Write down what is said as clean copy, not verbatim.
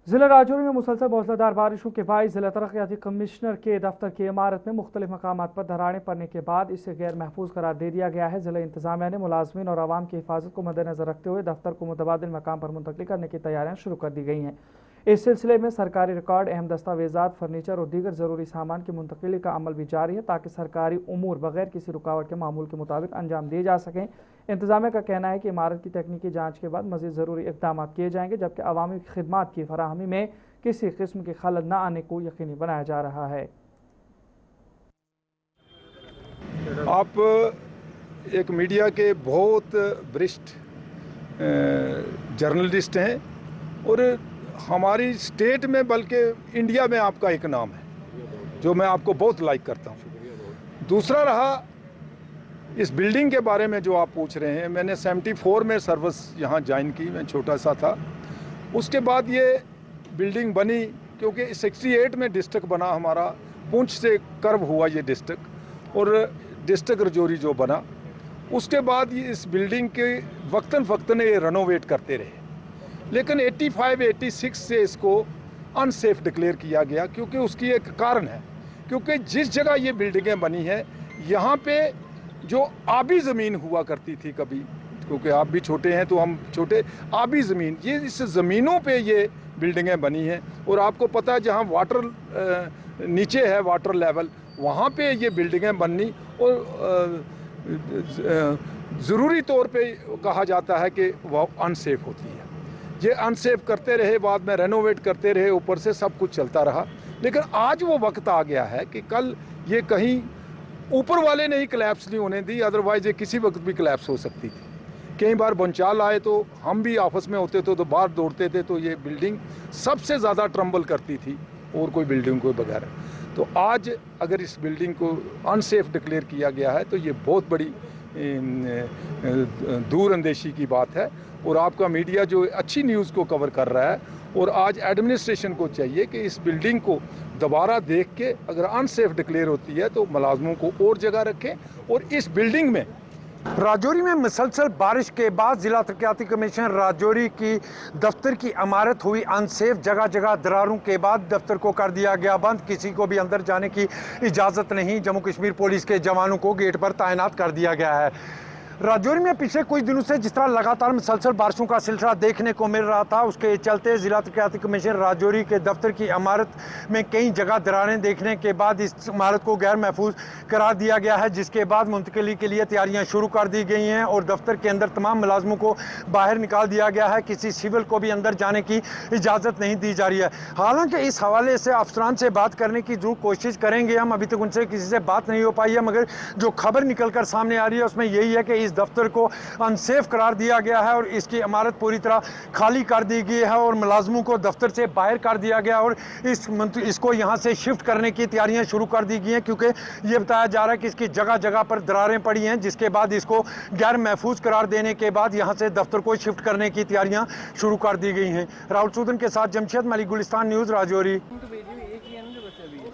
जिला राजौरी में मुसलसल मौसलाधार बारिशों के बाईस जिला तरक्याती कमिश्नर के दफ्तर की इमारत में मुख्तलिफ मकामात पर दरारें पड़ने के बाद इसे गैर महफूज करार दे दिया गया है। जिला इंतजामिया ने मुलाजमीन और आवाम की हिफाजत को मद्देनजर रखते हुए दफ्तर को मुतबादिल मकाम पर मुंतकिल करने की तैयारियां शुरू कर दी गई हैं। इस सिलसिले में सरकारी रिकॉर्ड, अहम दस्तावेजात, फर्नीचर और दीगर ज़रूरी सामान की मुंतकिली का अमल भी जारी है ताकि सरकारी उमूर बगैर किसी रुकावट के मामूल के मुताबिक अंजाम दिए जा सकें। इंतजामिया का कहना है कि इमारत की तकनीकी जाँच के बाद मज़ीद ज़रूरी इक़दाम किए जाएंगे, जबकि अवामी खिदमात की फराहमी में किसी किस्म की खलल न आने को यकीनी बनाया जा रहा है। आप एक मीडिया के बहुत वरिष्ठ जर्नलिस्ट हैं और हमारी स्टेट में बल्कि इंडिया में आपका एक नाम है जो मैं आपको बहुत लाइक करता हूं। दूसरा रहा इस बिल्डिंग के बारे में जो आप पूछ रहे हैं, मैंने 74 में सर्विस यहाँ ज्वाइन की, मैं छोटा सा था। उसके बाद ये बिल्डिंग बनी क्योंकि 68 में डिस्ट्रिक्ट बना हमारा, पुंछ से कर्व हुआ ये डिस्ट्रिक्ट और डिस्ट्रिक्ट राजौरी जो बना। उसके बाद ये इस बिल्डिंग के वक्तन फ़क्तन ये रेनोवेट करते रहे, लेकिन 85-86 से इसको अनसेफ डिक्लेयर किया गया क्योंकि उसकी एक कारण है, क्योंकि जिस जगह ये बिल्डिंगें बनी है यहाँ पे जो आबी ज़मीन हुआ करती थी कभी, क्योंकि आप भी छोटे हैं तो हम छोटे, आबी ज़मीन, ये इस ज़मीनों पे ये बिल्डिंगें बनी हैं। और आपको पता है जहाँ वाटर नीचे है, वाटर लेवल, वहाँ पे ये बिल्डिंगें बननी और ज़रूरी तौर पे कहा जाता है कि वह अनसेफ होती है। ये अनसेफ करते रहे, बाद में रेनोवेट करते रहे, ऊपर से सब कुछ चलता रहा। लेकिन आज वो वक्त आ गया है कि कल ये कहीं ऊपर वाले ने ही कोलैप्स नहीं होने दी, अदरवाइज़ ये किसी वक्त भी कोलैप्स हो सकती थी। कई बार भूचाल आए तो हम भी आपस में होते तो बाहर दौड़ते थे, तो ये बिल्डिंग सबसे ज़्यादा ट्रम्बल करती थी और कोई बिल्डिंग को बगैर। तो आज अगर इस बिल्डिंग को अनसेफ डिक्लेयर किया गया है तो ये बहुत बड़ी दूर अंदेशी की बात है। और आपका मीडिया जो अच्छी न्यूज़ को कवर कर रहा है, और आज एडमिनिस्ट्रेशन को चाहिए कि इस बिल्डिंग को दोबारा देख के अगर अनसेफ डिक्लेयर होती है तो मुलाजमों को और जगह रखें। और इस बिल्डिंग में राजौरी में मुसलसल बारिश के बाद जिला तरक्याती कमीशन राजौरी की दफ्तर की इमारत हुई अनसेफ। जगह जगह दरारों के बाद दफ्तर को कर दिया गया बंद, किसी को भी अंदर जाने की इजाज़त नहीं। जम्मू कश्मीर पुलिस के जवानों को गेट पर तैनात कर दिया गया है। राजौरी में पिछले कुछ दिनों से जिस तरह लगातार मुसलसल बारिशों का सिलसिला देखने को मिल रहा था, उसके चलते जिला तरक्याती कमीशन राजौरी के दफ्तर की इमारत में कई जगह दरारें देखने के बाद इस इमारत को गैर महफूज करार दिया गया है, जिसके बाद मुंतकिली के लिए तैयारियां शुरू कर दी गई हैं और दफ्तर के अंदर तमाम मुलाजमों को बाहर निकाल दिया गया है। किसी सिविल को भी अंदर जाने की इजाज़त नहीं दी जा रही है। हालांकि इस हवाले से अफसरान से बात करने की जरूर कोशिश करेंगे हम, अभी तक उनसे किसी से बात नहीं हो पाई है, मगर जो खबर निकल कर सामने आ रही है उसमें यही है कि इस दफ्तर को अनसेफ करार दिया गया है और इसकी इमारत पूरी तरह खाली कर दी गई है और मुलाजमों को दफ्तर से बाहर कर दिया गया और इसको यहां से शिफ्ट करने की तैयारियां शुरू कर दी गई हैं, क्योंकि यह बताया जा रहा है कि इसकी जगह जगह पर दरारें पड़ी हैं, जिसके बाद इसको गैर महफूज करार देने के बाद यहां से दफ्तर को शिफ्ट करने की तैयारियां शुरू कर दी गई हैं। राहुल सूदन के साथ जमशेद मलिक, गुलिस्तान न्यूज़, राजौरी।